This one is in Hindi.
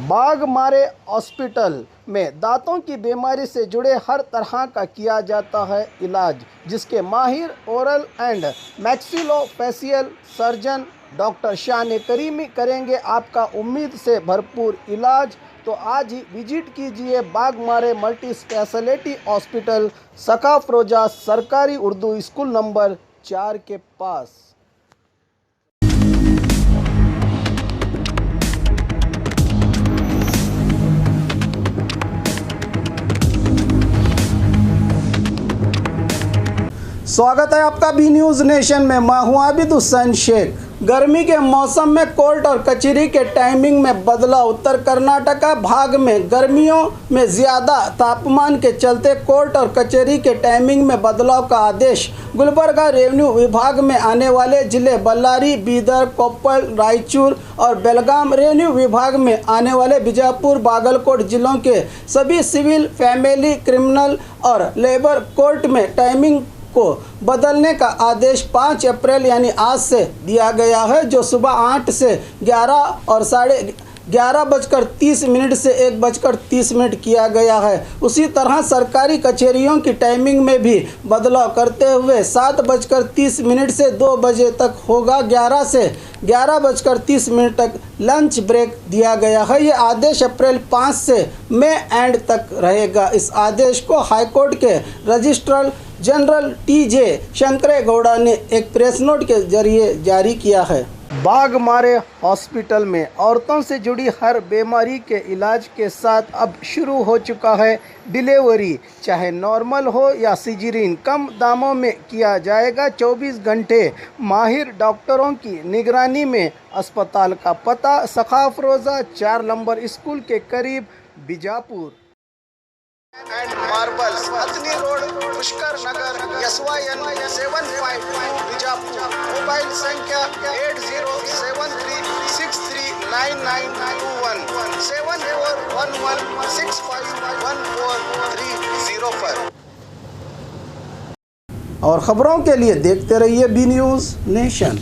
बाघमारे हॉस्पिटल में दांतों की बीमारी से जुड़े हर तरह का किया जाता है इलाज, जिसके माहिर oral and maxillofacial surgeon doctor शान करीमी करेंगे आपका उम्मीद से भरपूर इलाज। तो आज ही विजिट कीजिए बाघमारे मल्टी स्पेशलिटी हॉस्पिटल, सकाफरोजा सरकारी उर्दू स्कूल नंबर 4 के पास। स्वागत है आपका बी न्यूज़ नेशन में। मैं हूं आबिद हुसैन शेख। गर्मी के मौसम में कोर्ट और कचहरी के टाइमिंग में बदलाव। उत्तर कर्नाटका भाग में गर्मियों में ज़्यादा तापमान के चलते कोर्ट और कचहरी के टाइमिंग में बदलाव का आदेश। गुलबर्गा रेवेन्यू विभाग में आने वाले जिले बल्लारी, बीदर, कोप्पल, रायचूर और बेलगाम, रेवेन्यू विभाग में आने वाले बीजापुर, बागलकोट जिलों के सभी सिविल, फैमिली, क्रिमिनल और लेबर कोर्ट में टाइमिंग को बदलने का आदेश 5 अप्रैल यानी आज से दिया गया है, जो सुबह 8 से 11 और 11:30 से 1:30 किया गया है। उसी तरह सरकारी कचहरियों की टाइमिंग में भी बदलाव करते हुए 7:30 से 2 बजे तक होगा। 11 से 11:30 तक लंच ब्रेक दिया गया है। ये आदेश अप्रैल 5 से मई एंड तक रहेगा। इस आदेश को हाईकोर्ट के रजिस्ट्रार जनरल टी.जे. शंकरेगौड़ा ने एक प्रेस नोट के जरिए जारी किया है। बाघमारे हॉस्पिटल में औरतों से जुड़ी हर बीमारी के इलाज के साथ अब शुरू हो चुका है डिलीवरी, चाहे नॉर्मल हो या सिजेरियन, कम दामों में किया जाएगा। 24 घंटे माहिर डॉक्टरों की निगरानी में। अस्पताल का पता सकाफरोजा 4 नंबर स्कूल के करीब, Bijapur and marbles, Hathni road, Pushkar Nagar, SYN 752 Bijapur. Mobile संख्या 8073639921 7411651430 पर। और खबरों के लिए देखते रहिए बी न्यूज़ नेशन।